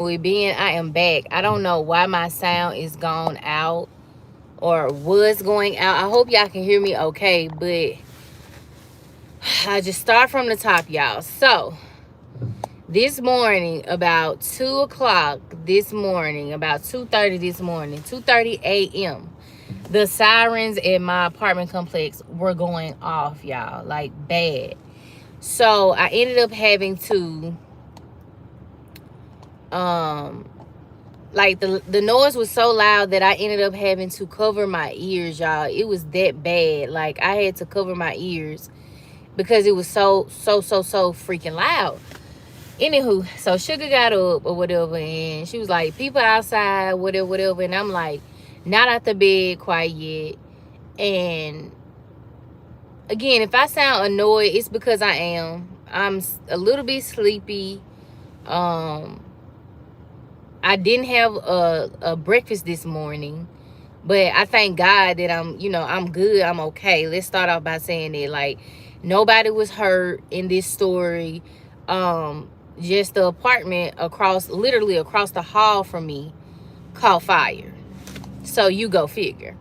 with being I am back. I don't know why my sound is gone out or was going out. I hope y'all can hear me okay, but I just start from the top, y'all. So this morning, about 2 o'clock this morning, about 2:30 this morning, 2:30 a.m. The sirens in my apartment complex were going off, y'all, like bad. So I ended up having to like the noise was so loud that I ended up having to cover my ears, y'all. It was that bad. Like I had to cover my ears because it was so freaking loud. Anywho, so Sugar got up or whatever, and she was like, people outside, whatever. And I'm like, not out the bed quite yet. And again, if I sound annoyed, it's because I am. I'm a little bit sleepy. I didn't have a breakfast this morning, but I thank God that I'm good. I'm okay. Let's start off by saying that, like, nobody was hurt in this story. Just the apartment literally across the hall from me caught fire. So you go figure.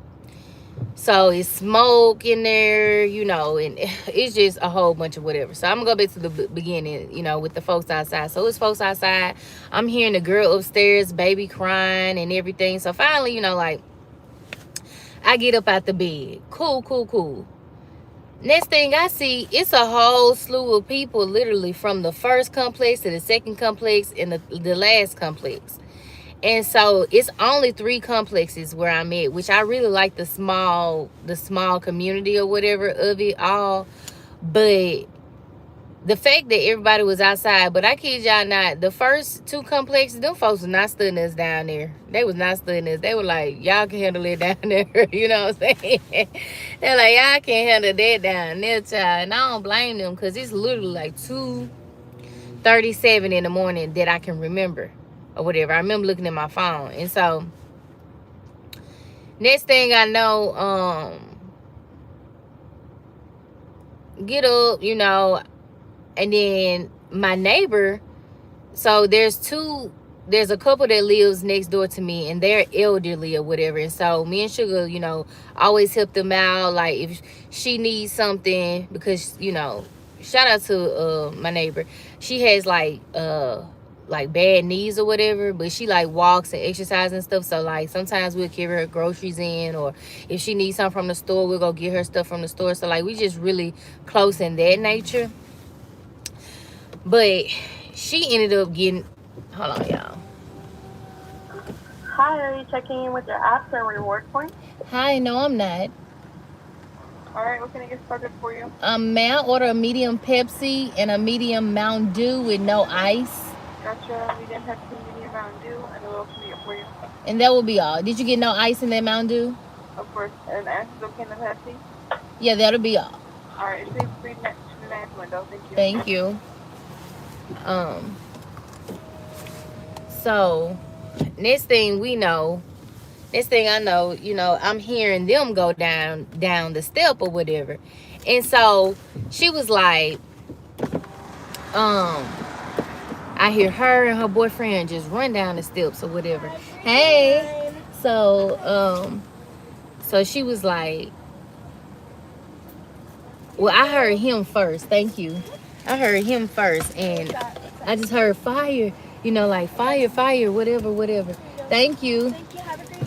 So it's smoke in there, and it's just a whole bunch of whatever. So I'm gonna go back to the beginning, with the folks outside. So it's folks outside. I'm hearing the girl upstairs, baby crying and everything. So finally, like, I get up out the bed. Cool. Next thing I see, it's a whole slew of people, literally from the first complex to the second complex and the last complex. And so it's only 3 complexes where I'm at, which I really like the small community or whatever of it all. But the fact that everybody was outside, but I kid y'all not, the first 2 complexes, them folks was not studying us down there. They was not studying us. They were like, y'all can handle it down there. You know what I'm saying? They're like, y'all can't handle that down there, child. And I don't blame them, because it's literally like 2:37 in the morning that I can remember or whatever. I remember looking at my phone. And so next thing I know, get up, and then my neighbor, so there's a couple that lives next door to me, and they're elderly or whatever. And so me and Sugar, always help them out, like if she needs something, because shout out to my neighbor. She has like bad knees or whatever, but she like walks and exercises and stuff. So like sometimes we'll carry her groceries in, or if she needs something from the store, we'll go get her stuff from the store. So like we just really close in that nature. But she ended up getting, hold on, y'all. Hi, are you checking in with your apps or reward points? Hi, no, I'm not. All right, what can I get started for you? May I order a medium Pepsi and a medium Mountain Dew with no ice? Gotcha. Medium Pepsi, medium Mountain Dew, and a little can for you. And that will be all. Did you get no ice in that Mountain Dew? Of course. And ice is okay in the Pepsi? Yeah, that'll be all. All right, please read next to the next window. Thank you. Thank you. So next thing I know, I'm hearing them go down the step or whatever. And so she was like, I hear her and her boyfriend just run down the steps or whatever. Hey. So she was like, well, I heard him first. Thank you. I heard him first, and I just heard fire, like fire, whatever. Thank you.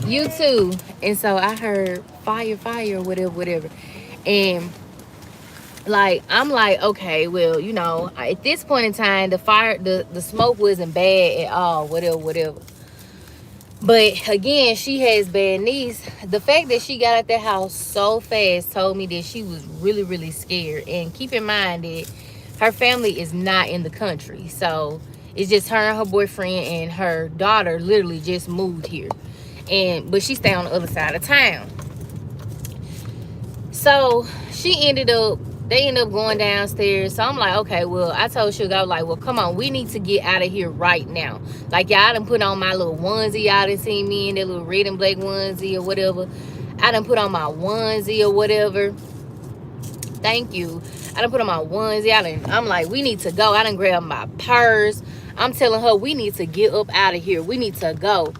You too. And so I heard fire, whatever. And like, I'm like, okay, well, at this point in time, the smoke wasn't bad at all, whatever. But again, she has bad knees. The fact that she got out that house so fast told me that she was really, really scared. And keep in mind that her family is not in the country. So it's just her and her boyfriend, and her daughter literally just moved here. But she stay on the other side of town. So they ended up going downstairs. So I'm like, okay, well, I told Sugar, I was like, well, come on, we need to get out of here right now. Like, y'all done put on my little onesie. Y'all done seen me in that little red and black onesie or whatever. I done put on my onesie or whatever. Thank you. I done put on my onesie. I'm like, we need to go. I done grabbed my purse. I'm telling her we need to get up out of here. We need to go.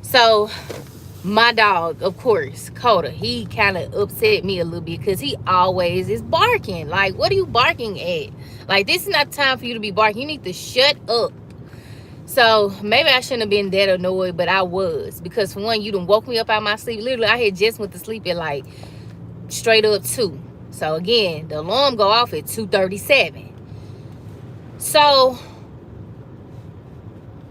So my dog, of course, Coda, he kind of upset me a little bit because he always is barking. Like, what are you barking at? Like, this is not time for you to be barking. You need to shut up. So maybe I shouldn't have been that annoyed, but I was, because for one, you done woke me up out of my sleep. Literally, I had just went to sleep at like straight up 2. So again, the alarm go off at 2:37. So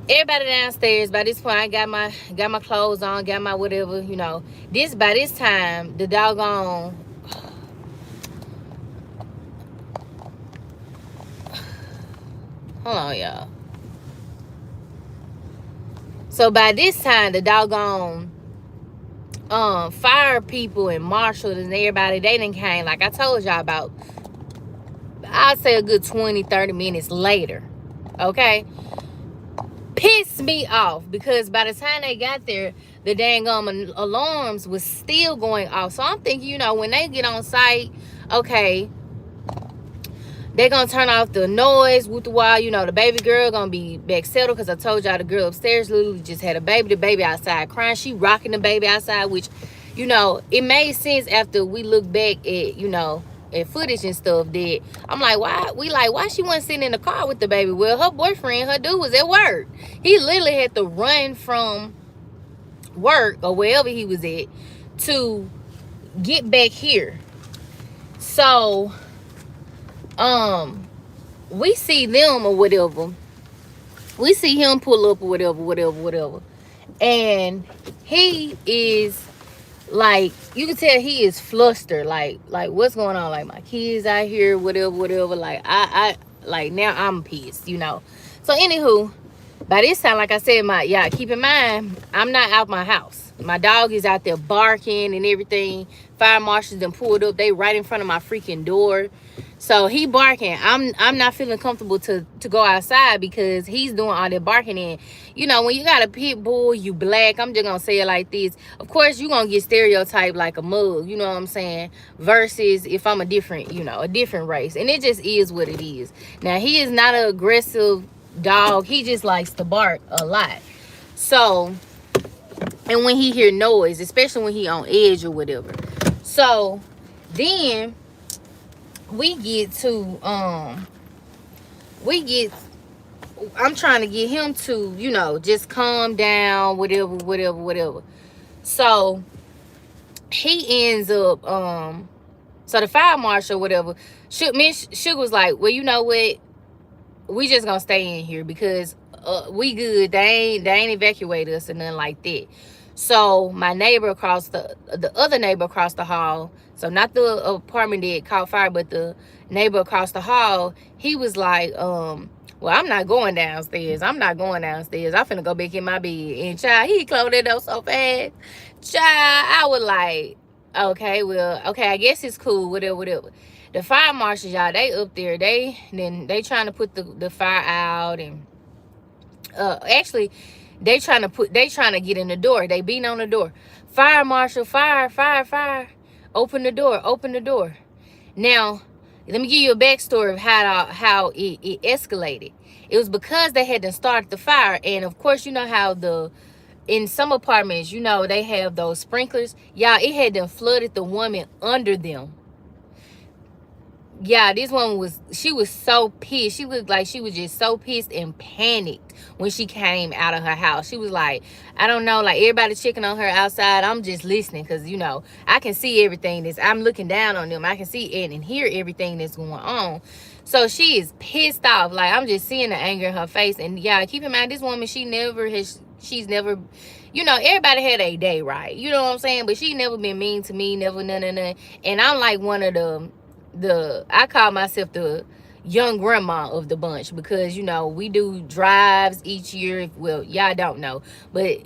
everybody downstairs, by this point I got my clothes on, got my whatever, this by this time the doggone, hold on y'all. So by this time the doggone fire people and marshals and everybody, they done came, like I told y'all, about, I'd say a good 20-30 minutes later. Okay, pissed me off because by the time they got there, the dang alarms was still going off. So I'm thinking, when they get on site, okay, they're gonna turn off the noise with the while, the baby girl gonna be back settled, because I told y'all the girl upstairs literally just had a baby, the baby outside crying, she rocking the baby outside, which, it made sense after we look back at, at footage and stuff, that I'm like, why she wasn't sitting in the car with the baby? Well, her boyfriend, her dude, was at work. He literally had to run from work or wherever he was at to get back here. So we see them or whatever, we see him pull up or whatever, and he is like, you can tell he is flustered, like what's going on, like my kids out here, whatever, like I like, now I'm pissed. So anywho, by this time, like I said, y'all keep in mind, I'm not out my house. My dog is out there barking and everything. Fire marshals done pulled up, they right in front of my freaking door. So he barking. I'm not feeling comfortable to go outside because he's doing all that barking. And when you got a pit bull, you black, I'm just gonna say it like this, of course you gonna get stereotyped like a mug, you know what I'm saying, versus if I'm a different race. And it just is what it is. Now, he is not an aggressive dog, he just likes to bark a lot. So, and when he hear noise, especially when he on edge or whatever. So then we get to I'm trying to get him to just calm down, whatever. So he ends up so the fire marshal, whatever, Sugar was like, well, you know what, we just gonna stay in here because we good. They ain't evacuate us or nothing like that. So my neighbor across the other neighbor across the hall, so not the apartment that caught fire, but the neighbor across the hall, he was like, well, I'm not going downstairs. I'm finna go back in my bed. And child, he closed it up so fast. Child, I was like, okay, well, okay, I guess it's cool, whatever. The fire marshals, y'all, they up there, they trying to put the fire out. And actually, they trying to get in the door. They beating on the door. Fire marshal, fire, open the door. Now, let me give you a backstory of how it escalated. It was because they had to start the fire. And of course, you know how in some apartments, they have those sprinklers. Y'all, it had them flooded the woman under them. Yeah, this woman she was so pissed. She looked like she was just so pissed and panicked when she came out of her house. She was like, I don't know, like everybody checking on her outside. I'm just listening because, I can see everything I'm looking down on them. I can see and hear everything that's going on. So she is pissed off. Like, I'm just seeing the anger in her face. And yeah, keep in mind, this woman, she's never, everybody had a day, right? You know what I'm saying? But she never been mean to me, never, none. And I'm like one of I call myself the young grandma of the bunch because we do drives each year. Well, y'all don't know, but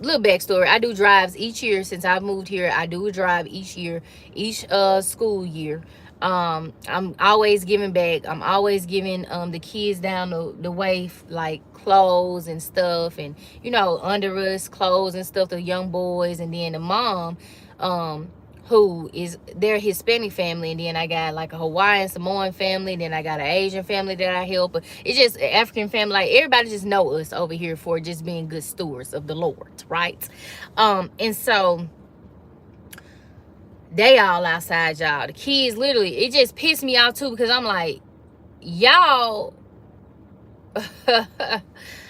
little backstory, I do drives each year since I've moved here. I do a drive each year, each school year. I'm always giving back. I'm always giving the kids down the way, like clothes and stuff, and under us clothes and stuff, the young boys. And then the mom, who is their Hispanic family, and then I got like a Hawaiian Samoan family, then I got an Asian family that I help. It's just an African family. Like everybody just know us over here for just being good stewards of the Lord, right? And so they all outside, y'all. The kids literally, it just pissed me off too because I'm like, y'all.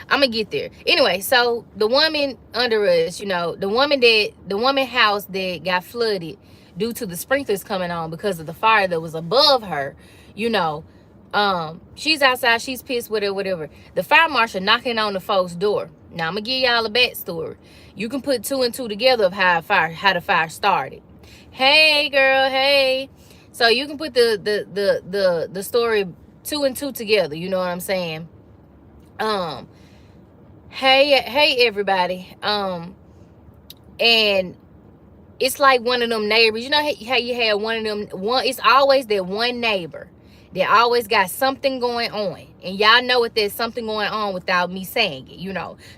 I'm gonna get there. Anyway, so the woman under us, the woman house that got flooded due to the sprinklers coming on because of the fire that was above her, you know, she's outside, she's pissed with her, whatever. The fire marshal knocking on the folks' door. Now I'm gonna give y'all a backstory. You can put two and two together of how the fire started. Hey girl, hey. So you can put the story two and two together, you know what I'm saying? Um, hey everybody. And it's like one of them neighbors. You know how you had one of them one, it's always that one neighbor that always got something going on. And y'all know if there's something going on without me saying it,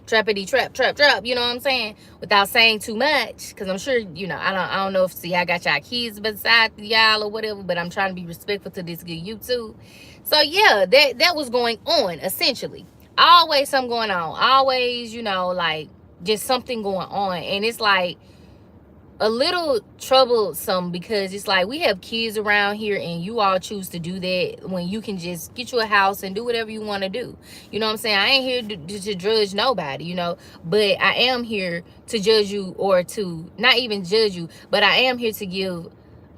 trappity trap, you know what I'm saying? Without saying too much. Cause I'm sure, I don't know if see I got y'all kids beside y'all or whatever, but I'm trying to be respectful to this good YouTube. So yeah, that was going on essentially. Always something going on. Always, like just something going on. And it's like a little troublesome because it's like we have kids around here and you all choose to do that when you can just get you a house and do whatever you want to do. You know what I'm saying? I ain't here to judge nobody, but I am here to judge you, or to not even judge you, but I am here to give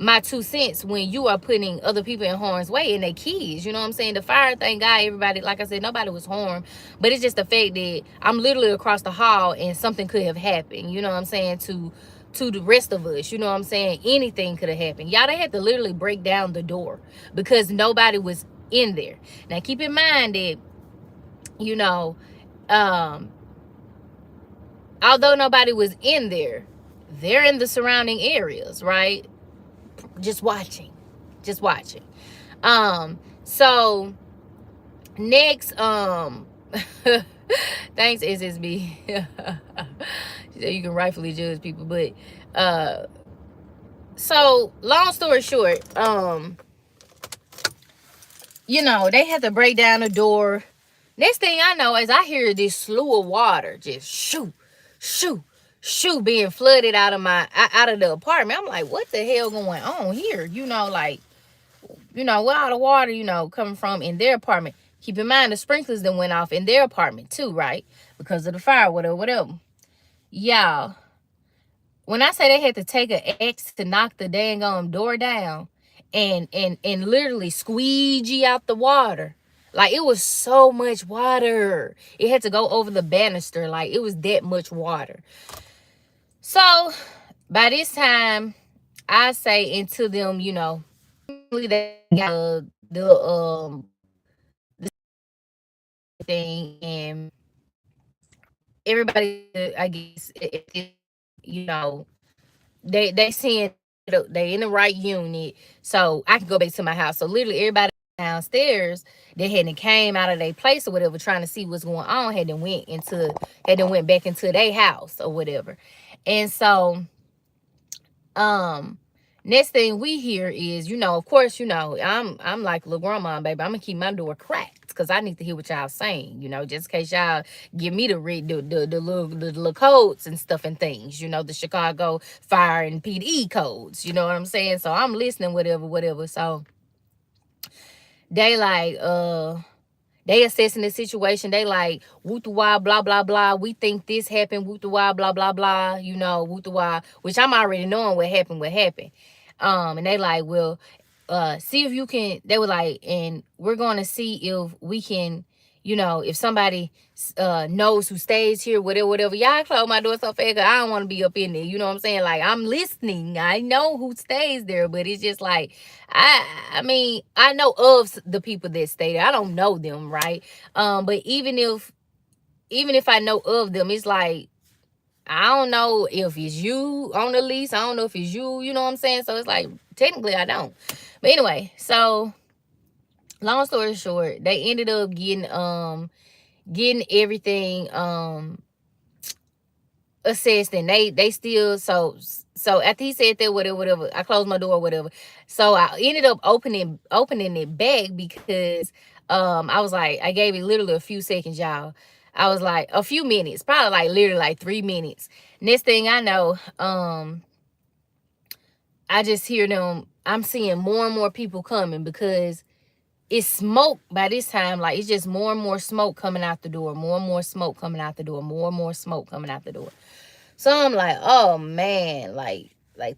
my 2 cents when you are putting other people in harm's way and their kids. You know what I'm saying? The fire, thank God, everybody, like I said, nobody was harmed, but it's just the fact that I'm literally across the hall and something could have happened, you know what I'm saying, to the rest of us. You know what I'm saying? Anything could have happened. Y'all, they had to literally break down the door because nobody was in there. Now keep in mind that, you know, um, although nobody was in there, they're in the surrounding areas, right? Just watching. Just watching. So next, thanks SSB. You can rightfully judge people, but so long story short, they had to break down the door. Next thing I know is I hear this slew of water just shoo, shoo being flooded out of the apartment. I'm like, what the hell going on here? Where all the water, coming from in their apartment. Keep in mind the sprinklers that went off in their apartment too, right? Because of the fire, whatever. Y'all, when I say they had to take an axe to knock the dang door down and literally squeegee out the water. Like it was so much water. It had to go over the banister. Like it was that much water. So by this time, I say into them, they got the thing, and everybody, I guess, you know, they seeing they in the right unit, so I can go back to my house. So literally everybody downstairs that hadn't came out of their place or whatever, trying to see what's going on, had went back into their house or whatever. And so um next thing we hear is, of course, I'm like little grandma, baby, I'm gonna keep my door cracked because I need to hear what y'all saying, just in case y'all give me to read the little codes and stuff and things, the Chicago fire and PD codes, you know what I'm saying? So I'm listening, whatever. So they like they assessing the situation. They like, woo wah, blah, blah, blah. We think this happened, woo wah, blah, blah, blah. Woo wah, which I'm already knowing what happened. And they like, well, see if you can, they were like, and we're going to see if we can, if somebody knows who stays here, whatever. Y'all close my door so fast, 'cause I don't want to be up in there. You know what I'm saying? Like, I'm listening. I know who stays there, but it's just like, I mean, I know of the people that stay there. I don't know them, right? But even if I know of them, it's like, I don't know if it's you on the lease. I don't know if it's you, you know what I'm saying? So it's like, technically I don't. But anyway, so long story short, they ended up getting everything assessed, and they still, so after he said that, whatever, I closed my door, whatever. So I ended up opening it back because I was like, I gave it literally a few seconds, y'all. I was like, a few minutes, probably like literally like 3 minutes. Next thing I know, I just hear them. I'm seeing more and more people coming because it's smoke by this time. Like, it's just more and more smoke coming out the door, more and more smoke coming out the door, more and more smoke coming out the door. So I'm like, oh man, like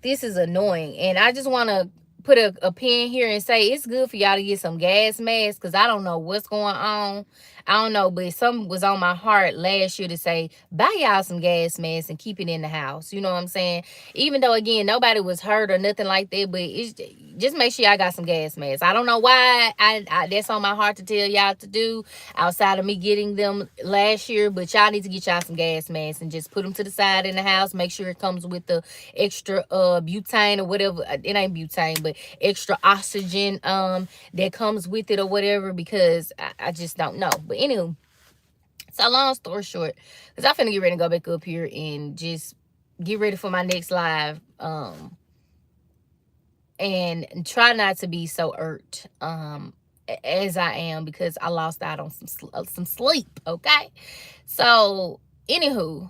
this is annoying. And I just want to put a pin here and say it's good for y'all to get some gas masks, because I don't know what's going on. I don't know, but something was on my heart last year to say, buy y'all some gas masks and keep it in the house. You know what I'm saying? Even though, again, nobody was hurt or nothing like that, but it's just make sure y'all got some gas masks. I don't know why I that's on my heart to tell y'all to do outside of me getting them last year, but y'all need to get y'all some gas masks and just put them to the side in the house. Make sure it comes with the extra butane or whatever. It ain't butane, but extra oxygen that comes with it or whatever, because I just don't know. But anyway, so long story short, because I'm finna get ready to go back up here and just get ready for my next live. And try not to be so irked as I am, because I lost out on some sleep. Okay, so anywho,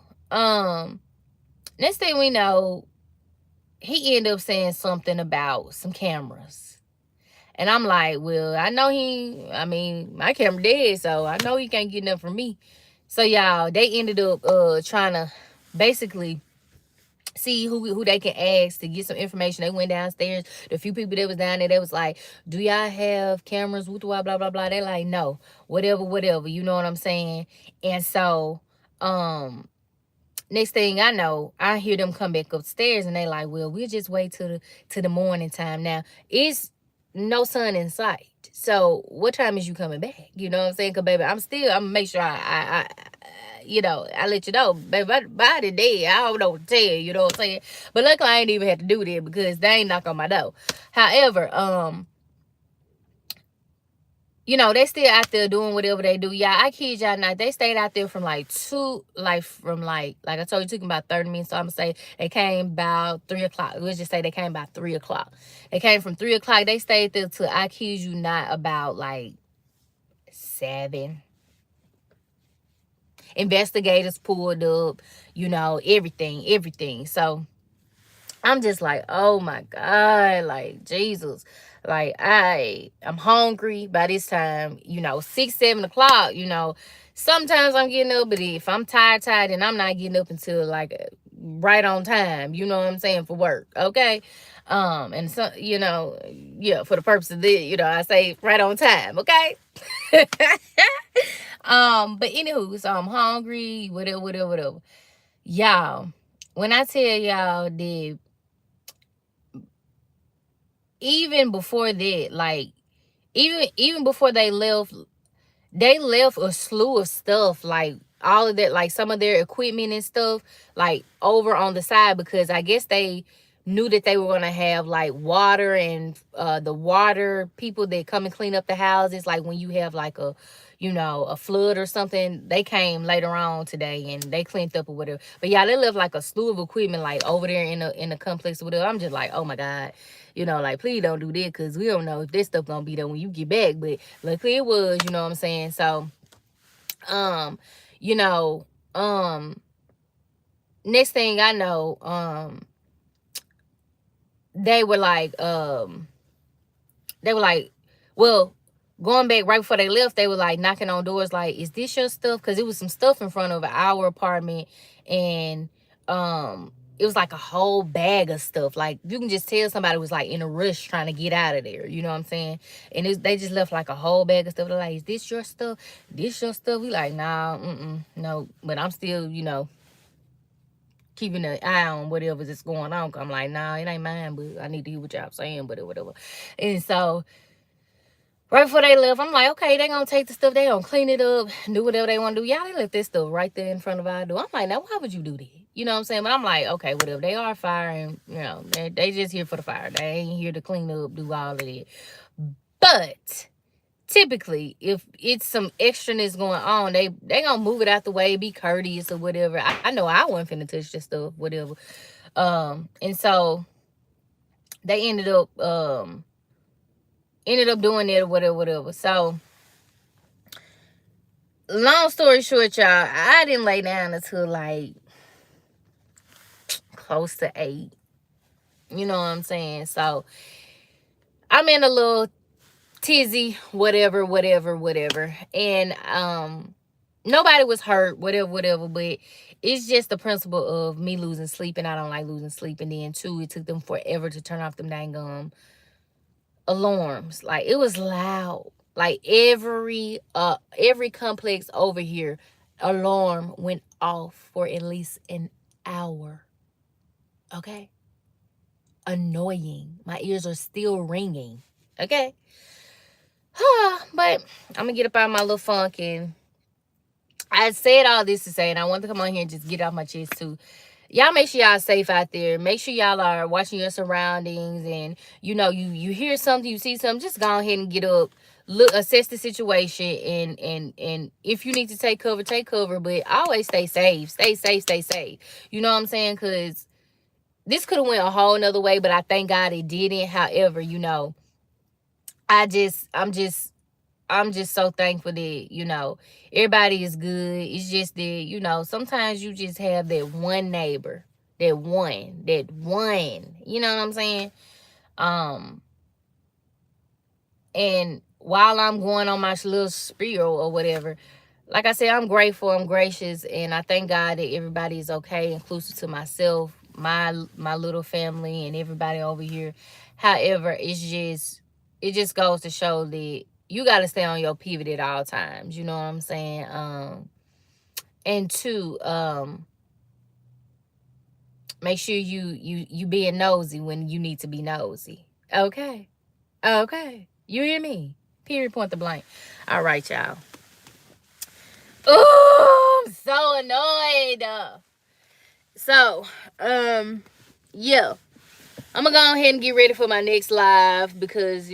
next thing we know, he ended up saying something about some cameras. And I'm like, well, I mean, my camera dead, so I know he can't get nothing from me. So y'all, they ended up trying to basically see who they can ask to get some information. They went downstairs. The few people that was down there, they was like, do y'all have cameras? Blah, blah, blah, blah. They like, no, whatever. You know what I'm saying? And so, next thing I know, I hear them come back upstairs, and they like, well, we'll just wait to the morning time. Now, it's no sun in sight. So what time is you coming back? You know what I'm saying? Cause baby, I'm gonna make sure I let you know, baby, my body dead. I don't know what to tell you, you know what I'm saying? But luckily I ain't even had to do that because they ain't knock on my door. However, they still out there doing whatever they do. Yeah, I kid y'all not. They stayed out there from like like I told you, it took them about 30 minutes. So I'm gonna say they came about 3 o'clock. Let's just say they came about 3 o'clock. They came from 3 o'clock. They stayed there till, I kid you not, about like 7. Investigators pulled up, everything. So I'm just like, oh my God, like Jesus. Like I'm hungry by this time, 6, 7 o'clock, Sometimes I'm getting up, but if I'm tired, and I'm not getting up until like right on time, you know what I'm saying, for work. Okay. And so, yeah, for the purpose of this, I say right on time, okay? But anywho, so I'm hungry, whatever. Y'all, when I tell y'all that even before that, like even before they left a slew of stuff, like all of that, like some of their equipment and stuff, like over on the side, because I guess they knew that they were going to have like water, and the water people that come and clean up the houses, like when you have like a flood or something, they came later on today and they cleaned up or whatever. But yeah, they left like a slew of equipment like over there in the complex or whatever. I'm just like, oh my God, like, please don't do that, because we don't know if this stuff gonna be there when you get back. But luckily it was, you know what I'm saying? So you know next thing I know, they were like well, going back right before they left, they were like knocking on doors like, is this your stuff? Because it was some stuff in front of our apartment, and it was like a whole bag of stuff. Like, you can just tell somebody was like in a rush trying to get out of there, you know what I'm saying? And they just left like a whole bag of stuff. They're like, is this your stuff? This your stuff? We like, nah, no. But I'm still, keeping an eye on whatever's is going on. I'm like, nah, it ain't mine, but I need to hear what y'all saying, but whatever. And so right before they left, I'm like, okay, they gonna take the stuff, they gonna clean it up, do whatever they want to do. Y'all, they left this stuff right there in front of our door. I'm like, now why would you do that? You know what I'm saying? But I'm like, okay, whatever. They are firing, they just here for the fire. They ain't here to clean up, do all of that. But typically if it's some extraness going on, they gonna move it out the way, be courteous or whatever. I know I wasn't finna touch this stuff, whatever. And so they ended up doing it or whatever, whatever. So long story short, y'all, I didn't lay down until like close to 8. You know what I'm saying? So I'm in a little tizzy, whatever, whatever, whatever. And nobody was hurt, whatever, whatever, but it's just the principle of me losing sleep, and I don't like losing sleep. And then two, it took them forever to turn off them dang alarms. Like it was loud. Like every complex over here, alarm went off for at least an hour. Okay? Annoying. My ears are still ringing. Okay? But I'm gonna get up out of my little funk, and I said all this to say, and I want to come on here and just get it off my chest too. Y'all make sure y'all safe out there. Make sure y'all are watching your surroundings, and you hear something, you see something, just go ahead and get up, look, assess the situation, and if you need to take cover, but always stay safe, stay safe, stay safe. You know what I'm saying? Because this could have went a whole nother way, but I thank God it didn't. However, I just I'm just so thankful that, everybody is good. It's just that, sometimes you just have that one neighbor, that one, you know what I'm saying? Um, and while I'm going on my little spiel or whatever, like I said, I'm grateful, I'm gracious, and I thank God that everybody is okay, inclusive to myself, my little family, and everybody over here. However, it just goes to show that you got to stay on your pivot at all times. You know what I'm saying? And two, make sure you being nosy when you need to be nosy. Okay, okay, you hear me? Period. Point the blank. All right, y'all. Oh, I'm so annoyed. So, yeah, I'm gonna go ahead and get ready for my next live because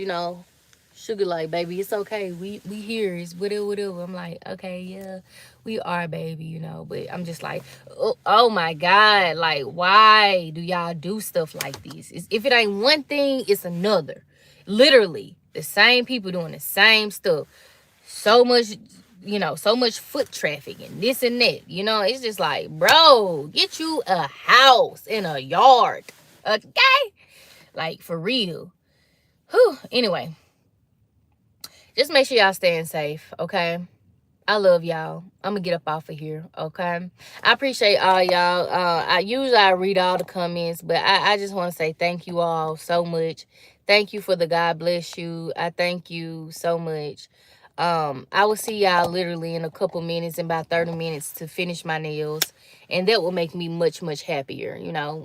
Sugar like, baby, it's okay. We here. It's whatever, whatever. I'm like, okay, yeah, we are, baby, But I'm just like, oh my God, like, why do y'all do stuff like this? If it ain't one thing, it's another. Literally, the same people doing the same stuff. So much, so much foot traffic and this and that. It's just like, bro, get you a house and a yard, okay? Like for real. Whew. Anyway. Just make sure y'all staying safe, okay? I love y'all. I'm gonna get up off of here, okay? I appreciate all y'all. I read all the comments, but I just want to say thank you all so much. Thank you for the God bless you. I thank you so much. I will see y'all literally in a couple minutes, in about 30 minutes to finish my nails. And that will make me much, much happier.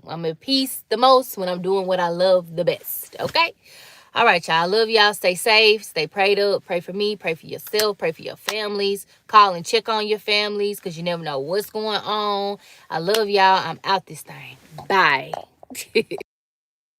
I'm at peace the most when I'm doing what I love the best, okay? All right, y'all. I love y'all. Stay safe. Stay prayed up. Pray for me. Pray for yourself. Pray for your families. Call and check on your families because you never know what's going on. I love y'all. I'm out this thing. Bye.